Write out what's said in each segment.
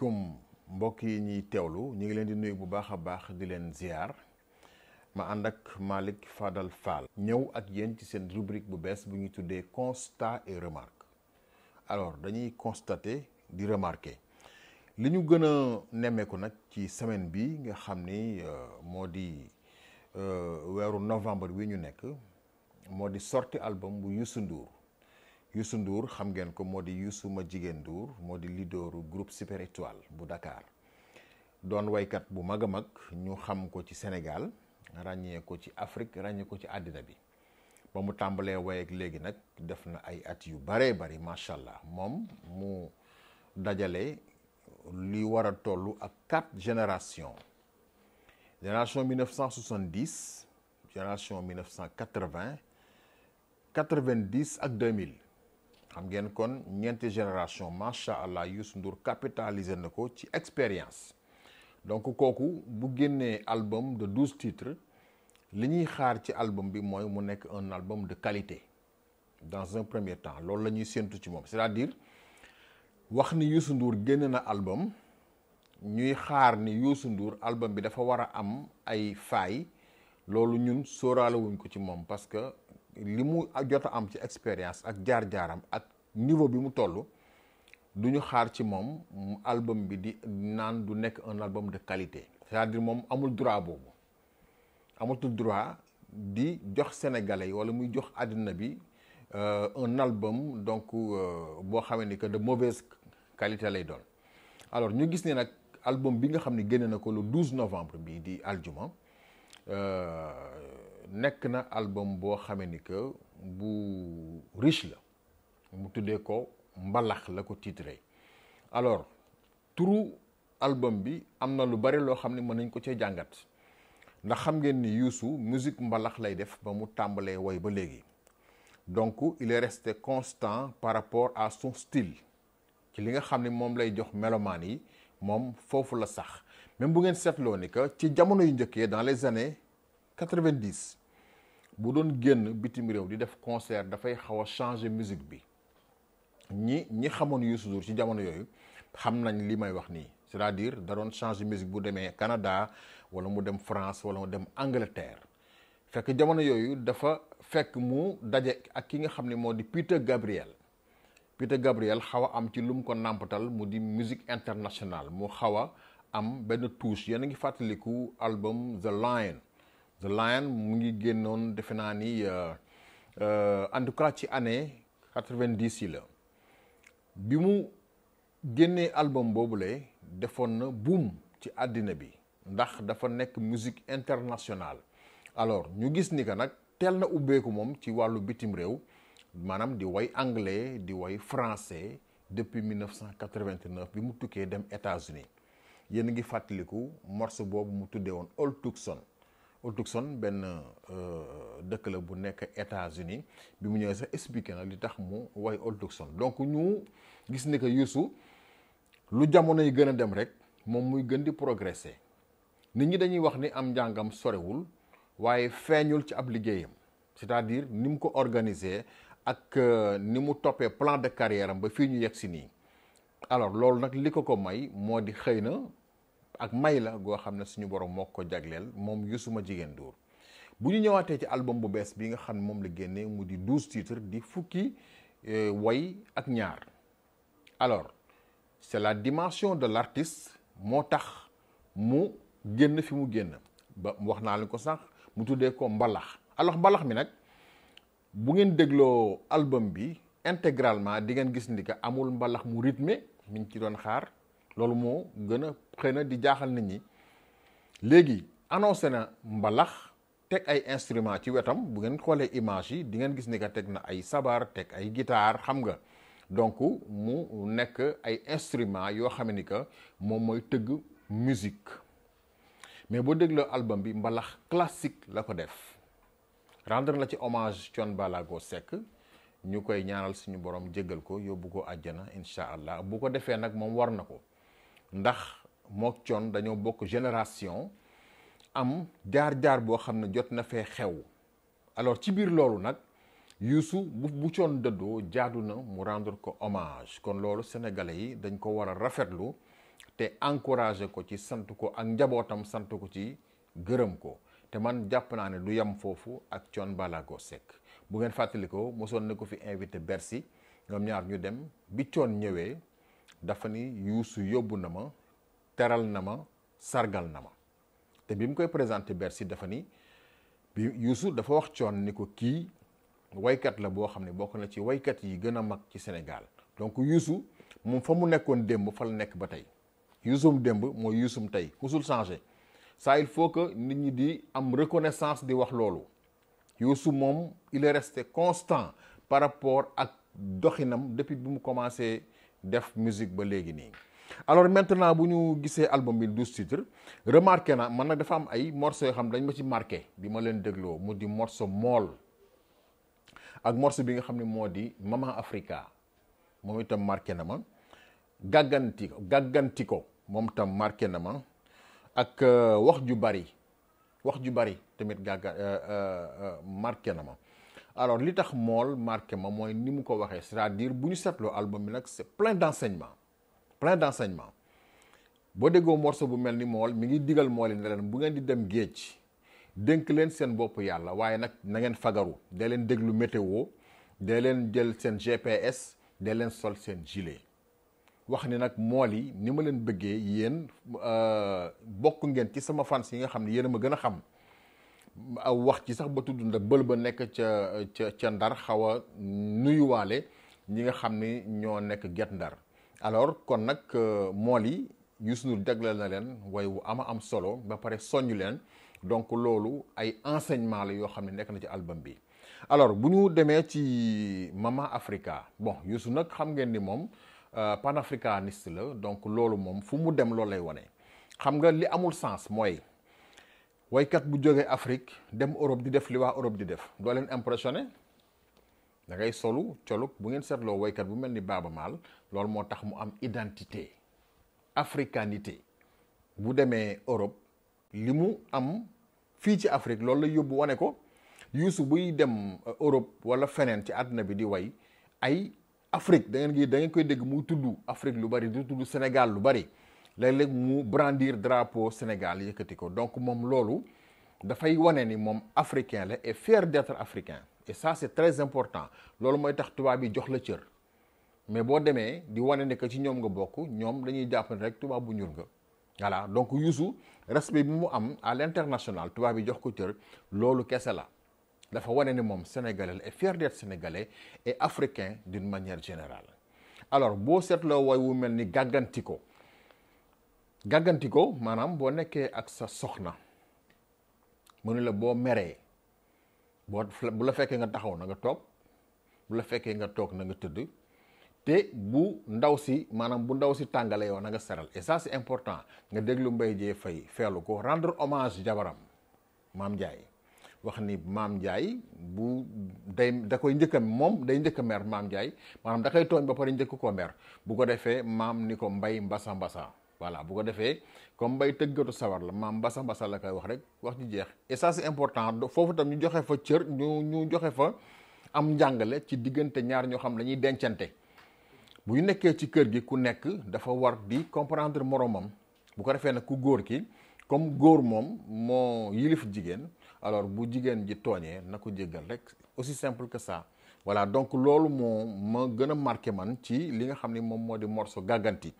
asalaamaaleykum mbokk yi ñuy teewlu ñu ngi leen di nuyu bu baax a baax di leen ziar ma ànd ak Malick Fadal Fall ñëw ak yéen ci seen rubrique bu bees bu ñuy tuddee constat et remarque. Alors dañuy constater di remarquer li ñu gën a nemmeeku nag ci semaine bi nga xam ni moo di weeru novembre wi ñu nekk moo di sorti album bu Youssou Ndour. Youssou Ndour xam ngeen ko moo di Youssou ma jigéen Ndour moo di leaderu groupe Super Étoile bu Dakar doon waykat bu mag a mag ñu xam ko ci Sénégal ràññee ko ci Afrique ràññee ko ci àddina bi ba mu tàmbalee way ak léegi nag def na ay at yu baree bari macha allah moom mu dajale li war a toll ak 4 générations génération 1970 génération 1980 90 ak 2000. xam ngeen kon ñeenti génération macha allah Youssou Ndour capitalisé na ko ci expérience donc kooku bu génnee album de 12 titres li ñuy xaar ci album bi mooy mu nekk un album de qualité dans un premier temps loolu la ñuy séentu ci moom c'est-à-dire wax ni Youssou Ndour génn na album ñuy xaar ni Youssou Ndour album bi dafa war a am ay failles loolu ñun sóoraale wuñ ko ci moom parce que li mu jot a am ci expérience ak jaar-jaaram ak niveau bi mu toll du ñu xaar ci moom album bi di naan du nekk un album de qualité c'est-à-dire moom amul droit boobu amatul droit di jox sénégalais wala muy jox àddina bi un album donc boo xamee ni que de mauvaise qualité lay doon. Alors ñu gis ne nag album bi nga xam ne génne na ko le 12 novembre bi di aljuma nekk na album boo xamee ni que bu riche la mu tuddee ko mbalax la ko titré. Alors turu album bi am na lu bari loo xam ne mën nañ ko cee jàngat ndax xam ngeen ni Youssou musique mbalax lay def ba mu tàmbalee woy ba léegi donc il est resté constant par rapport à son style ci li nga xam ne moom lay jox mélomane yi moom foofu la sax même bu ngeen seetloo ni que ci jamono yu njëkkee dans les années 90 bu doon génn bitim réew di def concert dafay xaw a changer musique bi ñi xamoon Youssou Ndour ci jamono yooyu xam nañ li may wax nii c'est-à-dire da doon changer musique bu demee Canada wala mu dem France wala mu dem Angleterre fekk jamono yooyu dafa fekk mu daje ak ki nga xam ne moo di Peter Gabriel xaw a am ci lu mu ko nàmpatal mu di musique internationale mu xaw a am benn touche yéen a ngi fàttaliku album The Lion mu ngi génnoon defe naa ni en tout cas ci année 90 yi la bi mu génnee album boobule defoon na boom ci àddina bi ndax dafa nekk musique internationale. Alors ñu gis ni que nag teel na ubbeeku moom ci wàllu bitim réew maanaam di way anglais di way français depuis 1989 bi mu tukkee dem États-Unis yéen a ngi fàttaliku morceau boobu mu tuddee woon Old Tucson benn dëkk la bu nekk États-Unis bi mu ñëwee sax expliqué na li tax mu way Old Tucson donc ñu gis ni que Youssou lu jamono yi gën a dem rek moom muy gën di progresser nit ñi dañuy wax ni am njàngam sorewul waaye feeñul ci ab liggéeyam c'est-à-dire ni mu ko organiser ak ni mu toppee plan de carrière am ba fii ñu yegg si nii. Alors loolu nag li ko may moo di xëy na ak may la goo xam ne suñu borom moo ko jagleel moom Youssou ma jigéen Ndour bu ñu ñëwaatee ci album bu bees bi nga xam ne moom la génnee mu di 12 titres di fukki way ak ñaar. Alors c'est la dimension de l'artiste moo tax mu génn fi mu génn ba wax naa leen ko sax mu tuddee ko mbalax. Alors mbalax mi nag bu ngeen dégloo album bi intégralement di ngeen gis ni que amul mbalax mu rythmé mi ngi ci doon xaar loolu moo gën a xëy na di jaaxal nit ñi léegi annoncé na mbalax teg ay instruments ci wetam bu ngeen xoolee image yi di ngeen gis ni que teg na ay sabar teg ay guitare xam nga donc mu nekk ay instruments yoo xam ni que moom mooy tëgg musique mais boo dégloo album bi mbalax classique la ko def rendre la ci hommage Thione Ballago Seck ñu koy ñaanal suñu borom jéggal ko yóbbu ko àjjana incha allah bu ko defee nag moom war na ko ndax mook Thione dañoo bokk génération am jaar-jaar boo xam ne jot na fee xew. Alors ci biir loolu nag Youssou bu Thione dëddoo jaadu na mu rendre ko hommage kon loolu sénégalais yi dañ ko war a rafetlu te encouragé ko ci sant ko ak njabootam sant ko ci gërëm ko te man jàpp naa ne du yem foofu ak Thione Ballago Seck bu ngeen fàttali ko mosoon na ko fi invité Bercy ñoom ñaar ñu dem bi Thione ñëwee dafa ni Youssou yóbbu na ma teral na ma sargal na ma te bi mu koy présenté Bercy dafa ni bi Youssou dafa wax Thione ni ko kii waykat la boo xam ne bokk na ci waykat yi gën a mag ci Sénégal donc Youssou moom fa mu nekkoon démb fa la nekk ba tey Youssoum démb mooy Youssoum tey musul changé ça il faut que nit ñi di am reconnaissance di wax loolu Youssou moom il est resté constant par rapport ak doxinam depuis bi mu commencé def musique ba léegi nii. alors maintenant bu ñu gisee album bi 12 titres remarqué na man nag dafa am ay morceaux yoo xam dañ ma ci marqué bi ma leen dégloo mu di morceau mool ak morceau bi nga xam ne moo di Maman Africa moom itam marqué na ma gàgganti ko moom itam marqué na ma ak wax ju bari tamit marqué na ma alors li tax mool marqué ma mooy ni mu ko waxee c'est-à-dire bu ñu seetloo album bi nag c'est plein d'enseignement boo déggoo morceau bu mel ni mool mi ngi digal mool yi ne leen bu ngeen di dem géej dénk leen seen bopp yàlla waaye nag na ngeen fagaru dee leen déglu météo dee leen jël seen GPS dee leen sol seen gilet wax ni nag mool yi ni ma leen bëggee yéen bokk ngeen ci sama fans yi nga xam ne yéen a ma gën a xam wax ci sax ba tudd nda bël ba nekk ca Ndar xaw a nuyuwaale ñi nga xam ni ñoo nekk Guet Ndar alors kon nag mool yi Youssou Ndour jagleel na leen way wu am solo ba pare soññ leen donc loolu ay enseignement la yoo xam ne nekk na ci album bi alors bu ñu demee ci Maman Africa bon Youssou nag xam ngeen ni moom panafricaniste la donc loolu moom fu mu dem loolu lay wane xam nga li amul sens mooy waykat bu jógee Afrique dem Europe di def li waa Europe di def doo leen impressionné da ngay solu colug bu ngeen seetloo waykat bu mel ni Baaba Maal loolu moo tax mu am identité africanité bu demee Europe li mu am fii ci Afrique loolu la yóbbu wane ko Youssou buy dem Europe wala feneen ci àdduna bi di way ay Afrique da ngeen koy dégg muy tudd Afrique lu bari di tudd Sénégal lu bari léeg-léeg mu brandir drapeau Sénégal yëkkati ko donc moom loolu dafay wane ni moom africain la et fier d'être africain et ça c'est très important loolu mooy tax tubaab yi jox la cër mais boo demee di wane ne que ci ñoom nga bokk ñoom dañuy jàpp ne rek tubaab bu ñuul nga voilà donc Youssou respect bi mu am à l'international tubaab yi jox ko cër loolu kese la dafa wane ni moom sénégalais et fier d'être sénégalais et africain d'une manière générale alors boo seetloo woy wu mel ni gàgganti ko maanaam boo nekkee ak sa soxna mu ne la boo meree bu la fekkee nga taxaw na nga toog bu la fekkee nga toog na nga tëdd te bu ndaw si tàngale yow na nga seral et ça c'est important nga déglu Mbaye Dieye Faye feelu ko rendre hommage jabaram Maam Ndiaye wax ni Maam Ndiaye da koy njëkk a moom day njëkk a mer Maam Ndiaye maanaam da koy tooñ ba pare njëkk koo mer bu ko defee maam ni ko mbay mbasa voilà bu ko defee comme mbay tëggatu sawar la maam mbasa la koy wax rek wax ji jeex et ça c'est important foofu tam ñu joxe fa cër ñu joxe fa am njàngale ci diggante ñaar ñoo xam la ñuy dencante bu ñu nekkee ci kër gi ku nekk dafa war di comprendre moromam bu ko defee nag ku góor ki comme góor moom moo yilif jigéen alors bu jigéen ji tooñee na ko jéggal rek aussi simple que ça voilà donc loolu moo ma gën a marqué man ci li nga xam ni moom moo di morceau gàgganti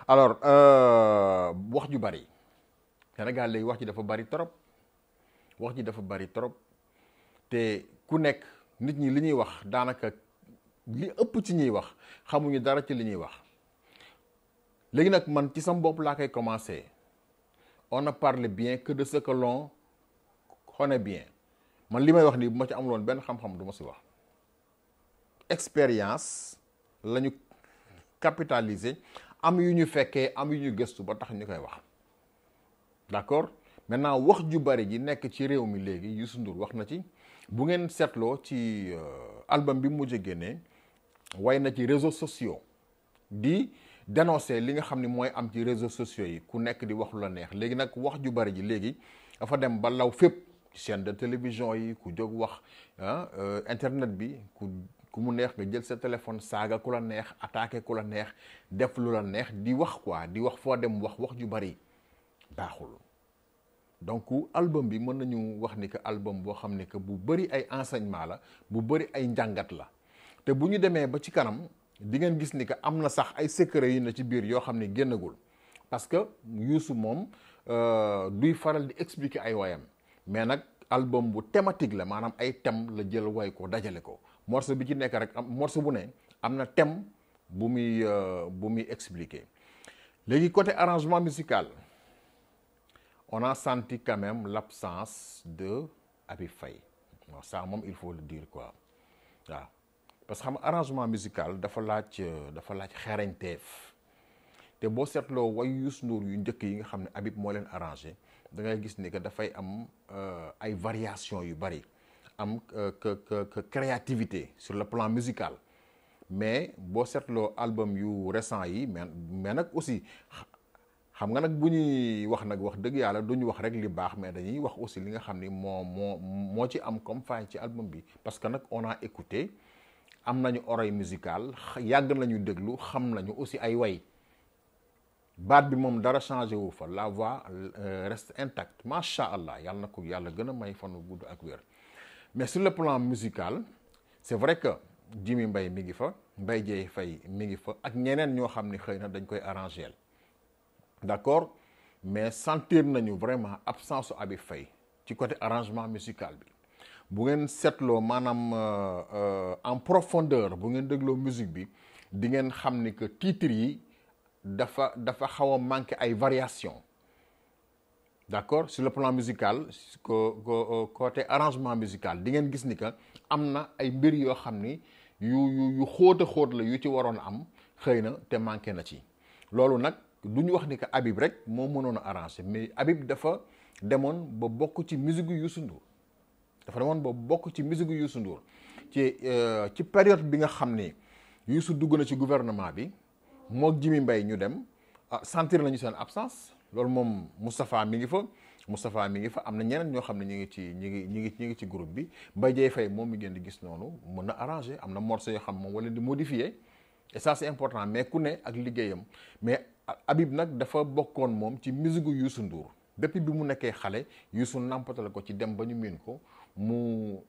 alors wax ju bari Sénégal léegi wax ji dafa bari trop te ku nekk nit ñi li ñuy wax daanaka li ëpp ci ñuy wax xamuñu dara ci li ñuy wax léegi nag man ci sam bopp laa koy commencer on ne parle bien que de ce que l'on connaît bien man li may wax nii bu ma ci amuloon benn xam-xam du ma si wax expérience la ñu capitaliser am yu ñu fekkee am yu ñu gëstu ba tax ñu koy wax d'accord maintenant wax ju bari ji nekk ci réew mi léegi Youssou Ndour wax na ci bu ngeen seetloo ci album bi mu mujj génnee way na ci réseaux sociaux di dénoncer li nga xam ni mooy am ci réseaux sociaux yi ku nekk di wax lu la neex léegi nag wax ju bari ji léegi dafa dem ba law fépp chaîne de télévision yi ku jóg wax internet bi ku mu neex nga jël sa téléphone saaga ku la neex attaqué ku la neex def lu la neex di wax quoi di wax foo dem wax ju bari baaxul. donc album bi mën nañu wax ni que album boo xam ne que bu bëri ay enseignement la bu bëri ay njàngat la te bu ñu demee ba ci kanam di ngeen gis ni que am na sax ay secret yu ne ci biir yoo xam ne génnagul parce que Youssou moom duy faral di expliquer ay woyam mais nag album bu thématique la maanaam ay thème la jël way ko dajale ko morceau bi ci nekk rek morceau bu ne am na thème bu muy expliquer. léegi côté arrangement musical on a senti quand même l'absence de Habib Faye. Bon, ça moom il faut le dire quoi waaw parce que xam arrangement musical dafa laaj xereñteef te boo seetloo way Youssou Ndour yu njëkk yi nga xam ne Habib moo leen arrangé da ngay gis ni que dafay am ay variation yu bari am que créativité sur le plan musical mais boo seetloo album yu récent yi mais nag aussi xam nga nag bu ñuy wax nag wax dëgg yàlla duñu wax rek li baax mais dañuy wax aussi li nga xam ni moo ci am comme faille ci album bi parce que nag on a écouté am nañu oreille musicale yàgg nañu déglu xam nañu aussi ay way baat bi moom dara changé wu fa la voix reste intacte macha allah yàlla na ko yàlla gën a may fanu gudd ak wér mais sur le plan musical c'est vrai que Jimi Mbaye mi ngi fa Mbaye Dieye Faye mi ngi fa ak ñeneen ñoo xam ni xëy na dañ koy arrangé d'accord mais sentir nañu vraiment absence su Habib Faye ci côté arrangement musical bi bu ngeen seetloo maanaam en profondeur bu ngeen dégloo musique bi di ngeen xam ni que titres yi dafa xaw a manqué ay variation d'accord sur le plan musical côté arrangement musical di ngeen gis ni que am na ay mbir yoo xam ni yu xóot a xóot la yu ci waroon a am xëy na te manqué na ci loolu nag du ñu wax ni que Habib rek moo mënoon a arrangé mais Habib dafa demoon ba bokk ci musique yu Youssou Ndour ci période bi nga xam ni Youssou dugg na ci gouvernement bi mook Jimi Mbaye ñu dem sentir nañu seen absence loolu moom Moustapha mi ngi fa am na ñeneen ñoo xam ne ñi ngi ci groupe bi Mbaye Dieye Faye moom mi ngeen di gis noonu mën na arrangé am na morceau yoo xam moom wala di modifier et ça c'est important mais ku ne ak liggéeyam mais Habib nag dafa bokkoon moom ci musique yu Youssou Ndour depuis bi mu nekkee xale Youssou nampatal ko ci dem ba ñu miin ko mu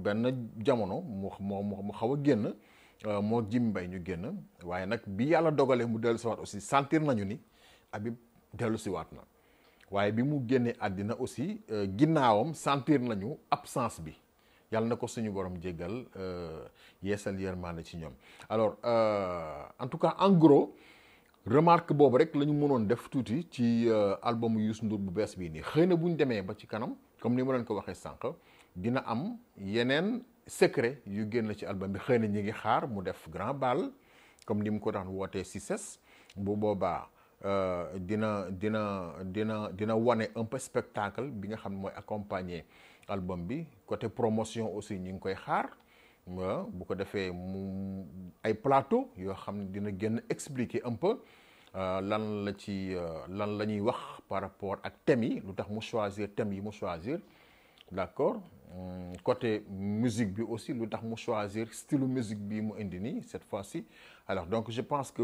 benn jamono mu xaw a génn moo Jimi Mbaye ñu génn waaye nag bi yàlla dogalee mu dellu siwaat aussi sentir nañu ni Habib dellu siwaat na waaye bi mu génnee àddina aussi ginnaawam sentir nañu absence bi yàlla na ko suñu borom jéggal yeesal yërmande ci ñoom alors en tout cas en gros remarque boobu rek la ñu mënoon def tuuti ci album Youssou Ndour bu bees bii nii xëy na bu ñu demee ba ci kanam comme ni ma leen ko waxee sànq dina am yeneen secret yu génn ci album bi xëy na ñi ngi xaar mu def grand bal comme ni mu ko daan wootee si ses bu boobaa dina wane un peu spectacle bi nga xam ne mooy accompagner album bi côté promotion aussi ñi ngi koy xaar bu ko defee mu ay plateau yoo xam ne dina gën expliquer un peu lan la ñuy wax par rapport ak thèmes yi lu tax mu choisir thèmes yi mu choisir d'accord côté musique bi aussi lu tax mu choisir style musique bi mu indi nii cette fois-ci alors donc je pense que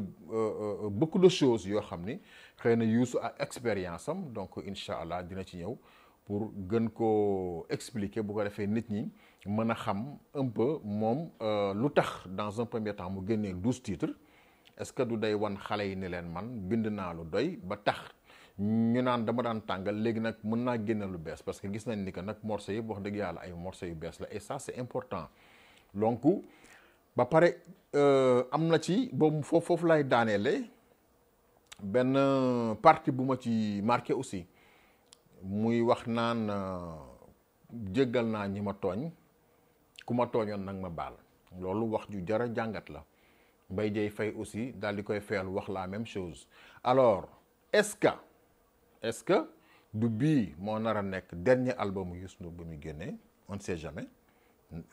beaucoup de choses yoo xam ni xëy na Youssou ak expérience am donc incha allah dina ci ñëw pour gën koo expliquer bu ko defee nit ñi mën a xam un peu moom lu tax dans un premier temps mu génnee 12 titres est-ce que du day wan xale yi ni leen man bind naa lu doy ba tax ñu naan dama daan tàngal léegi nag mën naa génne lu bees parce que gis nañ ni que nag morceaux yëpp wax dëgg yàlla ay morceaux yu bees la et ça c'est important donc ba pare am na ci boobu foofu lay daaneele benn partie bu ma ci marqué aussi muy wax naan jéggal naa ñi ma tooñ ku ma tooñoon nag ma baal loolu wax ju jara jàngat la Mbaye Dieye Faye aussi daal di koy feyal wax la même chose alors est-ce que du bii moo nar a nekk dernier album Youssou Ndour ba muy génnee on ne sait jamais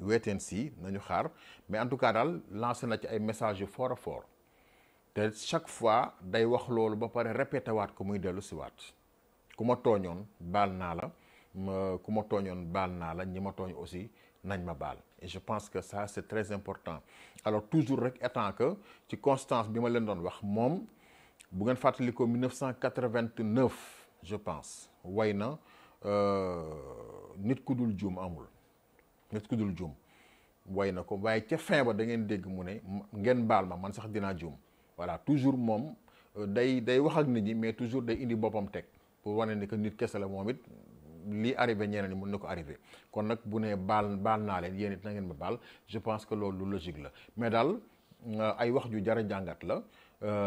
wait and see nañu xaar mais en tout cas daal lancé na ci ay messages yu fort a fort te chaque fois day wax loolu ba pare répété waat ko muy dellu si waat ku ma tooñoon baal naa la ku ma tooñoon baal naa la ñi ma tooñ aussi nañ ma baal et je pense que ça c'est très important alors toujours rek étant que ci constance bi ma leen doon wax moom bu ngeen fàttali ko 1989 je pense way na nit ku dul juum amul nit ku dul juum way na ko waaye ca fin ba da ngeen dégg mu ne ngeen baal ma man sax dinaa juum voilà toujours moom day wax ak nit ñi mais toujours day indi boppam teg pour wane ni que nit kese la moom it lii arrivé ñeneen ñi mën na ko arrivé kon nag bu ne baal naa leen yéen it na ngeen ma baal je pense que loolu lu logique la mais daal ay wax ju jar a jàngat la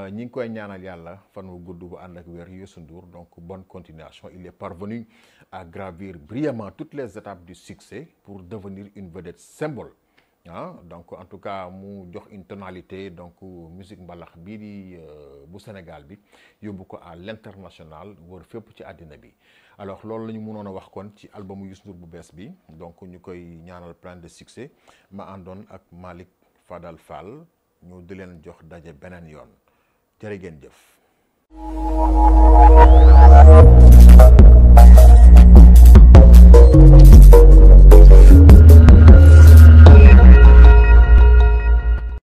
ñi ngi koy ñaanal yàlla fan wu gudd bu ànd ak wér Youssou Ndour donc bonne continuation il est parvenu à gravir brillamment toutes les étapes du succès pour devenir une vedette symbole donc en tout cas mu jox une tonalité donc musique mbalax bii di bu Sénégal bi yóbbu ko à l'international wër fépp ci àddina bi alors loolu la ñu mënoon a wax kon ci albumu Youssou Ndour bu bees bi donc ñu koy ñaanal plein de succès ma àndoon ak Malick Fadal Fall ñu di leen jox daje beneen yoon jërë ngeen jëf